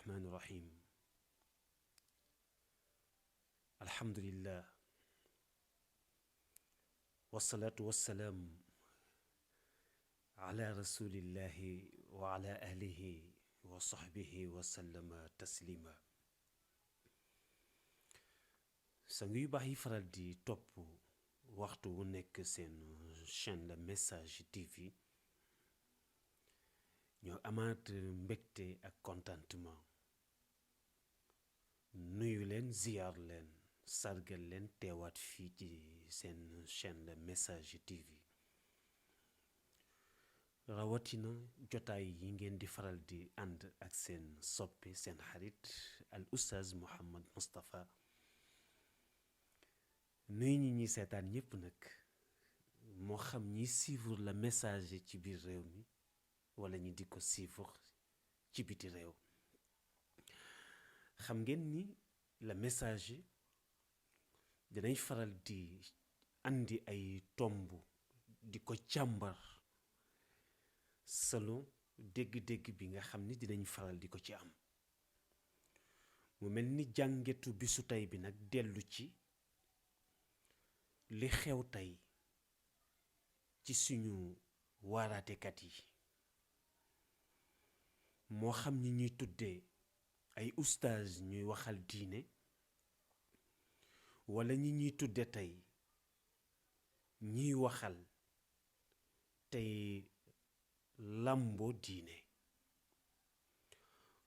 الرحمن الرحيم. الحمد لله والصلاة والسلام على رسول الله وعلى آله وصحبه وسلم تسليما. sangu yu baax yi faral di topp waxtu wu nekk seen chaîne Le Message TV ñoo amaat mbégte ak contentement nuyu leen ziyaar leen sargal leen teewaat fii ci seen chaîne Le Message TV rawatina jotaay yi ngeen di faral di ànd ak seen soppe seen xarit al oustaz Mouhammad Moustapha nuyu ñi ñuy seetaan ñépp nag moo xam ñi suivre Le Message ci biir réew mi wala ñi di ko suivre ci biti réew. xam ngeen ni Le Message dinañ faral di andi ay tomb di ko càmbar selon dégg-dégg bi nga xam ni dinañ faral di ko ci am mu mel ni jàngetu bisu tey bi nag dellu ci li xew tey ci suñu waaraatekat yi moo xam ñi ñuy tuddee ay oustaz ñuy waxal diine wala ñi ñuy tudde tey ñiy waxal tey làmboo diine.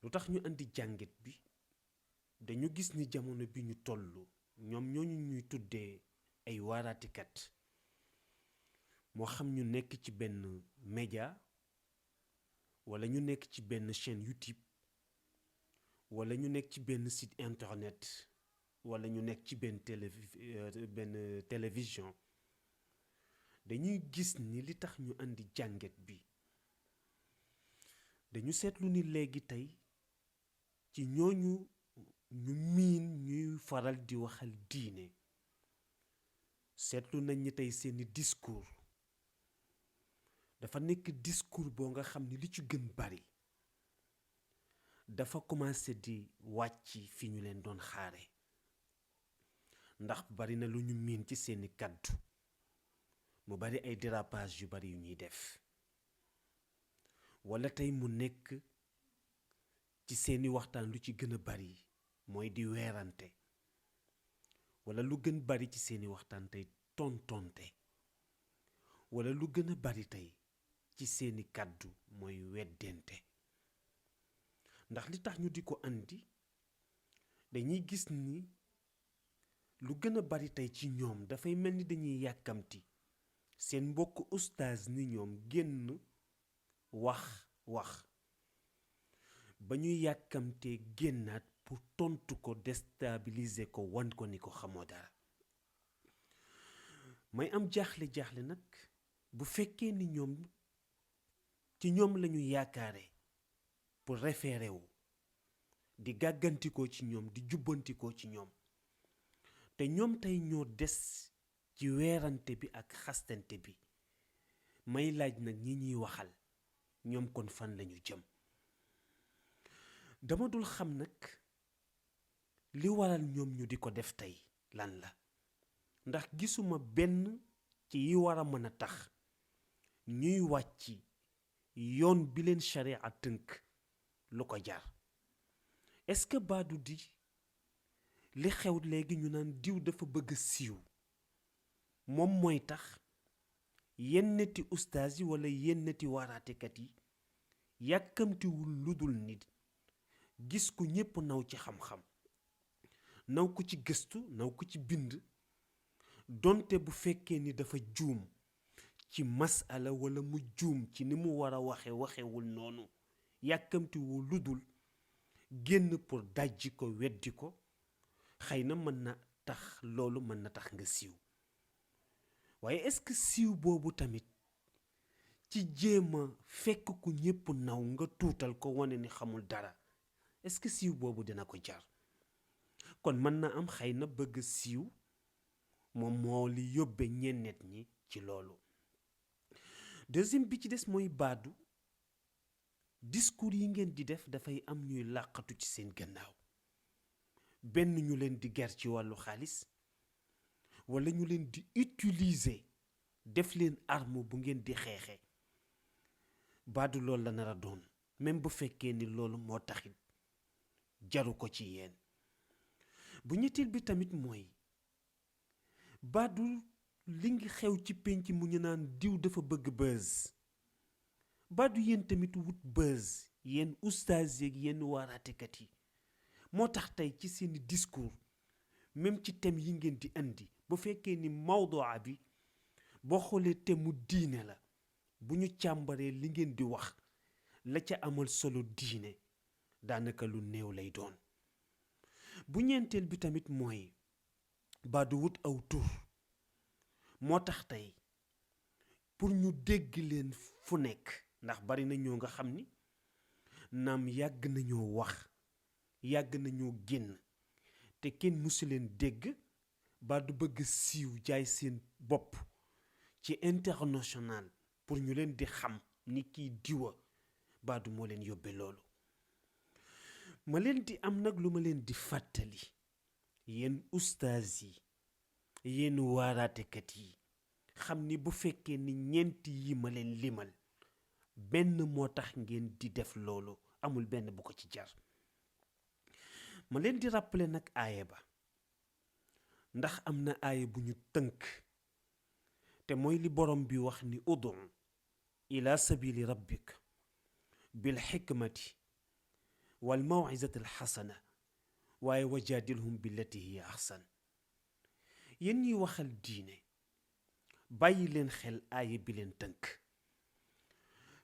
lu tax ñu andi jànget bi dañu gis ni jamono bi ñu toll ñoom ñooñu ñuy tuddee ay waaraatekat moo xam ñu nekk ci benn média wala ñu nekk ci benn chaîne YouTube wala ñu nekk ci benn site internet wala ñu nekk ci benn télévision dañuy gis ni li tax ñu andi jànget bi dañu seetlu ni léegi tey ci ñooñu ñu miin ñuy faral di waxal diine seetlu nañ ni tey seeni discours dafa nekk discours boo nga xam ni li ci gën bari dafa commencé di wàcc fi ñu leen doon xaare ndax bari na lu ñu miin ci seeni kàddu mu bari ay dérapage yu bari yu ñuy def wala tey mu nekk ci seeni waxtaan lu ci gën a bari mooy di weerante wala lu gën bari ci seeni waxtaan tey tontonte wala lu gën a bari tey ci seeni kàddu mooy weddente. ndax li tax ñu di ko andi dañuy gis ni lu gën a bari tey ci ñoom dafay mel ni dañuy yàkkamti seen mbokk oustaz ni ñoom génn wax ba ñuy yàkkamtee génnaat pour tontu ko déstabiliser ko wan ko ni ko xamoo dara. may am jaaxle nag bu fekkee ni ñoom ci ñoom lañu yaakaare pour référé wu di gàggantikoo ci ñoom di jubbantikoo ci ñoom te ñoom tey ñoo des ci weerante bi ak xastante bi may laaj nag ñi ñuy waxal ñoom kon fan lañu jëm. dama dul xam nag li waral ñoom ñu di ko def tey lan la ndax gisuma benn ci yi war a mën a tax ñuy wàcc yoon bi leen sharia tënk lu ko jar. est-ce que baadu di li xew léegi ñu naan diw dafa bëgg siiw moom mooy tax yenneti ustaas yi wala yenneti waaraatekat yi yàkkamtiwul lu dul nit gis ku ñépp naw ci xam-xam naw ko ci gëstu naw ko ci bind donte bu fekkee ni dafa juum ci masala wala mu juum ci ni mu war a waxewul noonu yàkkamtiwul lu dul génn pour dajji ko weddi ko xëy na mën na tax loolu mën na tax nga siiw waaye est-ce que siiw boobu tamit ci jéema fekk ku ñépp naw nga tuutal ko wane ni xamul dara est-ce que siiw boobu dina ko jar. kon mën na am xëy na bëgg siiw moom moo li yóbbe ñennet ñi ci loolu. deuxième bi ci des mooy baadu discours yi ngeen di def dafay am ñuy làqatu ci seen gannaaw benn ñu leen di ger ci wàllu xaalis wala ñu leen di utiliser def leen arme bu ngeen di xeexe baadu loolu la nar a doon même bu fekkee ni loolu moo taxit jaru ko ci yéen bu ñetteel bi tamit mooy baadu li ngi xew ci penc mu ñu naan diw dafa bëgg buzz baadu yéen tamit wut buzz yéen oustaz yeeg yéen waaraatekat yi moo tax tey ci seeni discours même ci thème yi ngeen di andi bu fekkee ni mawdua bi boo xoolee thème mu diine la bu ñu càmbaree li ngeen di wax la ca amal solo diine daanaka lu néew lay doon bu ñeenteel bi tamit mooy baadu wut aw tur moo tax tey pour ñu dégg leen fu nekk ndax bari na ñoo nga xam ni naam yàgg nañoo wax yàgg nañoo génn te kenn musu leen dégg baadu bëgg siiw jaay seen bopp ci international pour ñu leen di xam ni kii diwa baadu moo leen yóbbe loolu ma leen di am nag lu ma leen di fàttali yéen ustaas yi yéen waaraatekat yi xam ni bu fekkee ni ñeenti yi ma leen limal benn moo tax ngeen di def loolu amul benn bu ko ci jar ma leen di rappeler nag aaya ba ndax am na aaya bu ñu tënk te mooy li borom bi wax ni udu ila sabili rabbik bil xikmati wal mawizati al xasana waaye wajaadilhum billati hiya ahsan yéen ñuy waxal diine bàyyi leen xel aaya bi leen tënk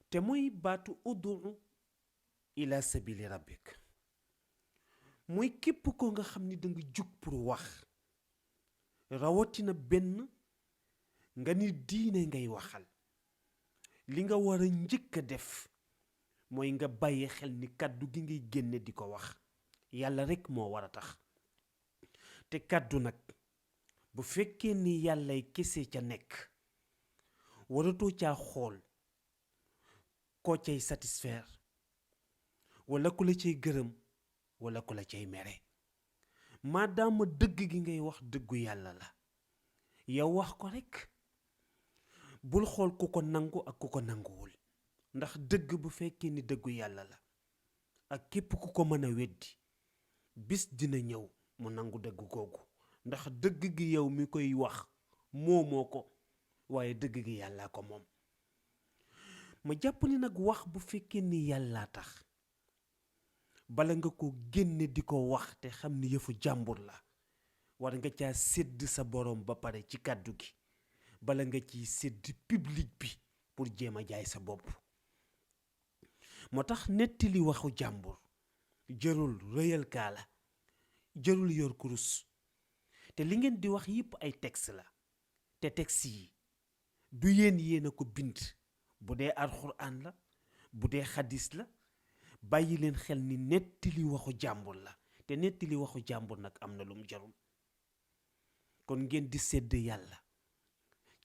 te mooy baatu udu ila sabili rabbik mooy képp ko nga xam ni danga jug pour wax rawatina benn nga ni diine ngay waxal li nga war a njëkk a def mooy nga bàyyi xel ni kàddu gi ngay génne di ko wax yàlla rekk moo war a tax te kàddu nag bu fekkee ni yàllay kese ca nekk waratoo caa xool koo cay satisfaire wala ku la cay gërëm wala ku la cay mere maadaama dëgg gi ngay wax dëggu yàlla la yow wax ko rekk bul xool ku ko nangu ak ku ko nanguwul ndax dëgg bu fekkee ni dëggu yàlla la ak képp ku ko mën a weddi bis dina ñëw mu nangu dëgg googu ndax dëgg gi yow mi koy wax moomoo ko waaye dëgg gi yàllaa ko moom ma jàpp ni nag wax bu fekkee ni yàllaa tax bala nga ko génne di ko wax te xam ni yëfu jàmbur la war nga caa sédd sa borom ba pare ci kàddu gi bala nga ciy sédd public bi pour jéem a jaay sa bopp moo tax nettali waxu jàmbur jërul rëyal kaala jërul yor kurus te li ngeen di wax yépp ay texte la te texte yi du yéen a ko bind bu dee alxuraan la bu dee xadis la bàyyi leen xel ni nettali waxu jàmbur la te nettali waxu jàmbur nag am na lu mu jarul kon ngeen di sédd yàlla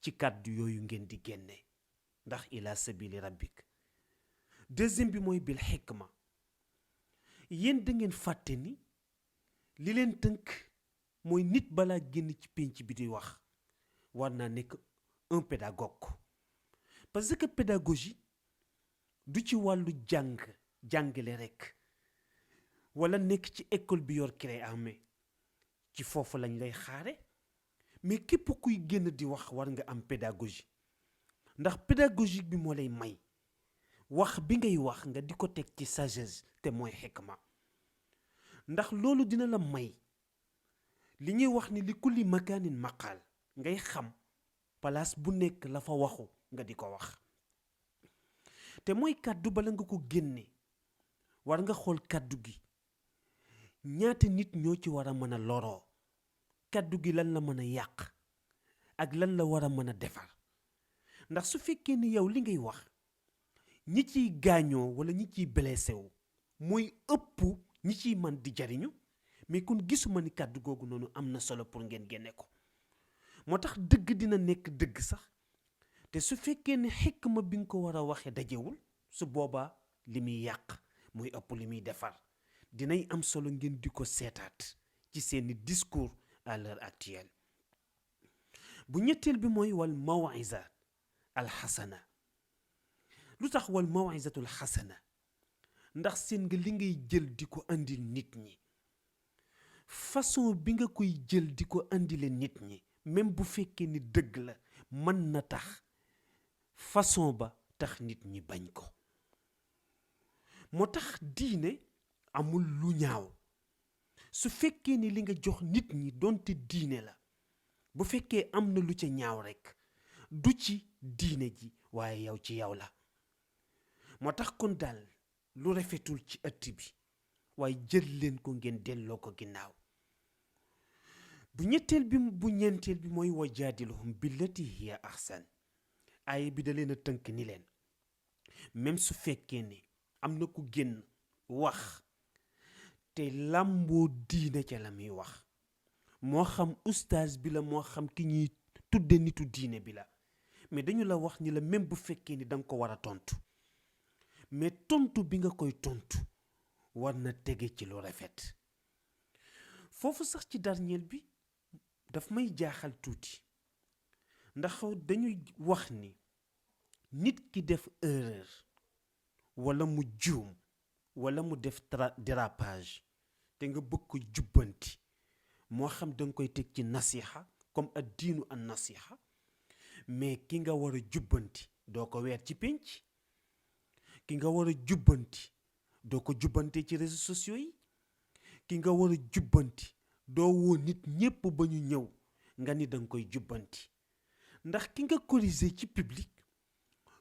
ci kàddu yooyu ngeen di génne ndax ila sabili rabbik deuxième bi mooy bil xikma yéen da ngeen fàtte ni li leen tënk mooy nit balaa génn ci pénc bi di wax war naa nekk un pédagogue parce que pédagogie du ci wàllu jàngale rekk walla nekk ci école bi yor clé en main ci foofu lañ lay xaare mais képp kuy génn di wax war nga am pédagogie ndax pédagogique bi moo lay may wax bi ngay wax nga di ko teg ci sagesse te mooy xikma ndax loolu dina la may li ñuy wax ni li kulli makaanin maqaal ngay xam place bu nekk la fa waxu nga di ko wax te mooy kàddu bala nga ko génne war nga xool kàddu gi ñaata nit ñoo ci war a mën a loroo kàddu gi lan la mën a yàq ak lan la war a mën a defar ndax su fekkee ni yow li ngay wax ñi ciy gaañoo walla ñi ciy blessé wu mooy ëpp ñi ciy man di jariñu mais kon gisuma ni kàddu googu noonu am na solo pour ngeen génne ko moo tax dëgg dina nekk dëgg sax te su fekkee ne xikma bi nga ko war a waxee dajewul su boobaa li muy yàq muy ëpp li muy defar dinay am solo ngeen di ko seetaat ci seeni discours à l'heure actuelle. bu ñetteel bi mooy wal maw'iza al xasana. lu tax wal mawizatul xasana? ndax seen nga li ngay jël di ko andil nit ñi façon bi nga koy jël di ko andile nit ñi même bu fekkee ni dëgg la mën na tax façon ba tax nit ñi bañ ko. moo tax diine amul lu ñaaw su fekkee ni li nga jox nit ñi donte diine la bu fekkee am na lu ca ñaaw rekk du ci diine ji waaye yow ci yow la. moo tax kon daal lu rafetul ci ëtt bi waaye jël leen ko ngeen delloo ko ginnaaw. bu ñeenteel bi mooy wajaadiluhum billati hiya ahsan. aaya bi da leen a tënk ni leen même su fekkee ne am na ku génn wax te làmboo diine ca la muy wax moo xam ustaas bi la moo xam ki ñuy tudde nitu diine bi la mais dañu la wax ni la même bu fekkee ni danga ko war a tontu mais tontu bi nga koy tontu war na tege ci lu rafet. foofu sax ci dernier bi daf may jaaxal tuuti ndax dañuy wax ni nit ki def erreur wala mu juum wala mu def dérapage te nga bëgg ko jubbanti moo xam danga koy teg ci nasiha comme ad diinu an nasiha mais ki nga war a jubbanti doo ko weer ci pénc ki nga war a jubbanti doo ko jubbante ci réseaux sociaux yi ki nga war a jubbanti doo woo nit ñépp ba ñu ñëw nga ni danga koy jubbanti ndax ki nga corriger ci public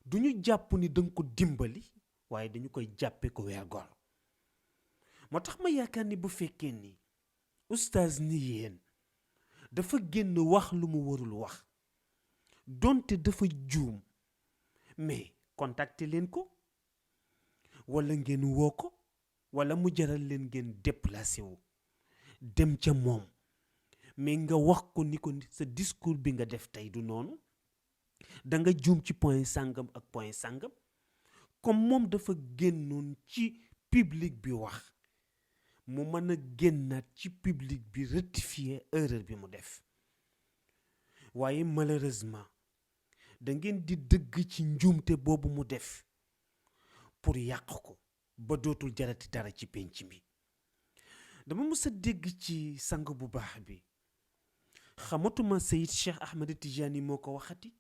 du ñu jàpp ni danga ko dimbali waaye dañu koy jàppe ko weer gor. moo tax ma yaakaar ni bu fekkee ni oustaz ni yéen dafa génn wax lu mu warul wax donte dafa juum mais contacter leen ko wala ngeen woo ko wala mu jaral leen ngeen déplacé wu dem ca moom mais nga wax ko ni ko sa discours bi nga def tey du noonu da nga juum ci point sàngam ak point sàngam comme moom dafa génnoon ci public bi wax mu mën a génnaat ci public bi rectifier erreur bi mu def. waaye malheureusement da ngeen di dëgg ci njuumte boobu mu def pour yàq ko ba dootul jarati dara ci penc mi. dama mës a dégg ci sang bu baax bi xamatuma Seyid Cheikh Ahmed Tijani moo ko waxati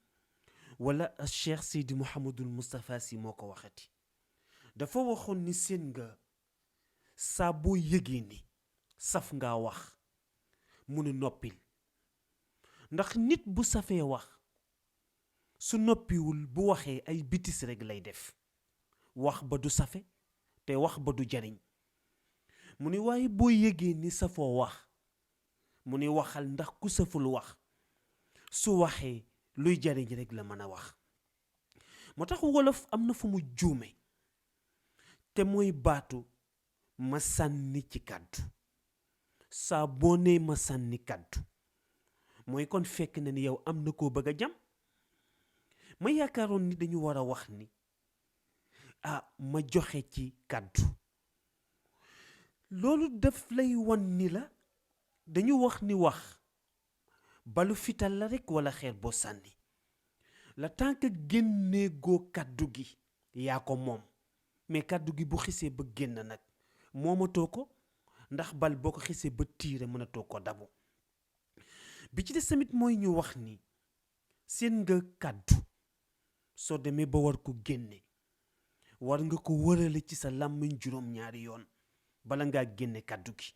wala Cheikh Seydi Mouhamadul Moustapha Sy moo ko waxati dafa waxoon ni seen nga saa boo yëgee ni saf ngaa wax mu ne noppil ndax nit bu safee wax su noppiwul bu waxee ay bitis rek lay def wax ba du safe te wax ba du jariñ mu ni waaye boo yëgee ni safoo wax mu ni waxal ndax ku saful wax su waxee luy jariñ rek la mën a wax. moo tax wolof am na fu mu juume te mooy baatu ma sànni ci kàddu. saa boo nee ma sànni kàddu mooy kon fekk na ni yow am na koo bëgg a jam. ma yaakaaroon ni dañu war a wax ni ma joxe ci kàddu loolu daf lay wan ni la dañu wax ni wax balu fital la rekk walla xeer boo sànni la tànk génnee goo kàddu gi yaa ko moom mais kàddu gi bu xisee ba génn nag moomatoo ko ndax bal boo ko xisee ba tiire mënatoo ko dabu. bi ci des tamit mooy ñu wax ni seen nga kàddu soo demee ba war ko génne war nga ko wërale ci sa làmmiñ juróom-ñaari yoon bala ngaa génne kàddu gi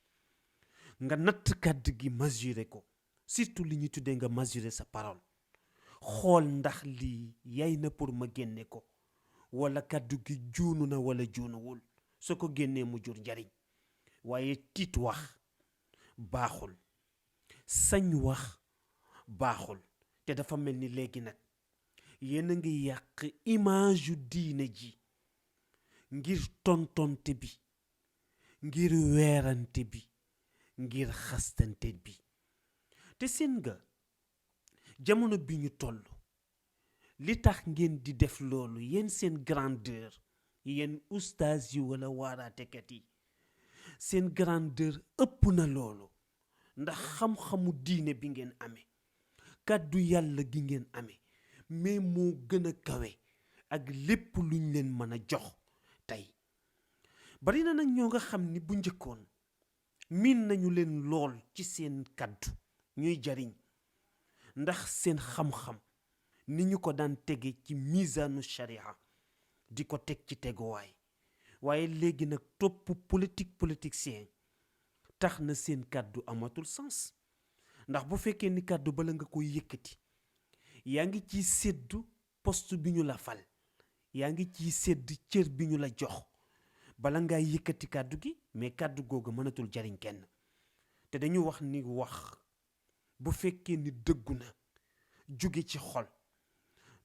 nga natt kàddu gi mesurer ko surtout li ñuy tuddee nga mesurer sa parole xool ndax lii yay na pour ma génne ko wala kàddu gi juunu na wala juunuwul soo ko génnee mu jur njariñ. waaye tiit wax baaxul sañ wax baaxul te dafa mel ni léegi nag yéen a ngi yàq image yu diine ji ngir tontonte bi ngir weerante bi ngir xastante bi. te seen nga jamono bi ñu toll li tax ngeen di def loolu yéen seen grandeur yéen ustaas yi wala waaraatekat yi seen grandeur ëpp na loolu ndax xam-xamu diine bi ngeen amee kàddu yàlla gi ngeen amee mais moo gën a kawe ak lépp luñ leen mën a jox tey bari na nag ñoo nga xam ni bu njëkkoon miin nañu leen lool ci seen kàddu ñuy jariñ ndax seen xam-xam ni ñu ko daan tege ci misaanu sharia di ko teg ci teguwaay waaye léegi nag topp politicien tax na seen kàddu amatul sens ndax bu fekkee ni kàddu bala nga koy yëkkati yaa ngi ciy séddu poste bi ñu la fal yaa ngi ciy sédd cër bi ñu la jox bala ngaa yëkkati kàddu gi mais kàddu googu mënatul jariñ kenn te dañu wax ni wax bu fekkee ni dëggu na jóge ci xol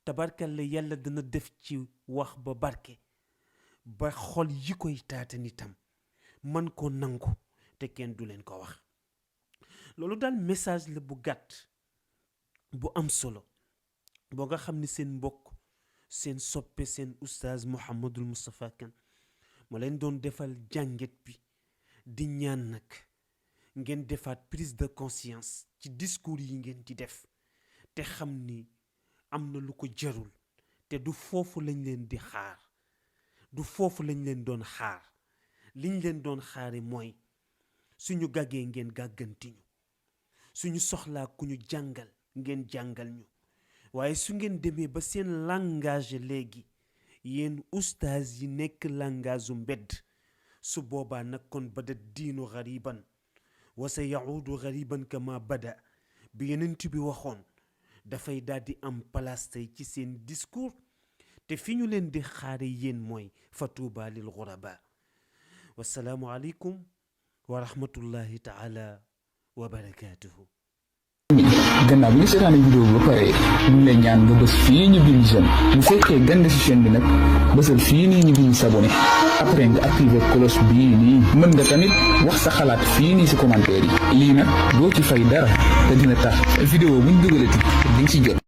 tabarkalla yàlla dana def ci wax ba barke ba xol yi koy taatan itam man ko nangu te kenn du leen ko wax loolu daal message la bu gàtt bu am solo boo nga xam ni seen mbokk seen soppe seen oustaz Mouhamadul Moustapha Kane ma leen doon defal jànget bi di ñaan nag ngeen defaat prise de conscience ci discours yi ngeen di def te xam ni am na lu ko jarul te du foofu lañ leen di xaar du foofu lañ leen doon xaar liñ leen doon xaare mooy suñu gàggee ngeen gàggantiñu suñu soxlaa ku ñu jàngal ngeen jàngal ñu waaye su ngeen demee ba seen langage léegi yéen ustaas yi nekk langage mbedd su boobaa nag kon bada diinu gariban wa sa yaudu gariban kama bada bi yenent bi waxoon dafay daal di am place tey ci seen discours te fi ñu leen di xaare yéen mooy fa tuuba lil ghuraba wassalaamu aleykum wa rahmatullahi taala wa barakatuhu. gannaaw bi nga seetaane vidéo bi ba pare ñu ngi lay ñaan nga bës fii ñu bind j'aime bu fekkee gën nga si chaîne bi nag bësal fii nii ñu bind s'abonné après nga activer cloche bii nii mën nga tamit wax sa xalaat fii nii si commentaire yi lii nag doo ci fay dara te dina tax vidéo buñ dugalati di nga si jot.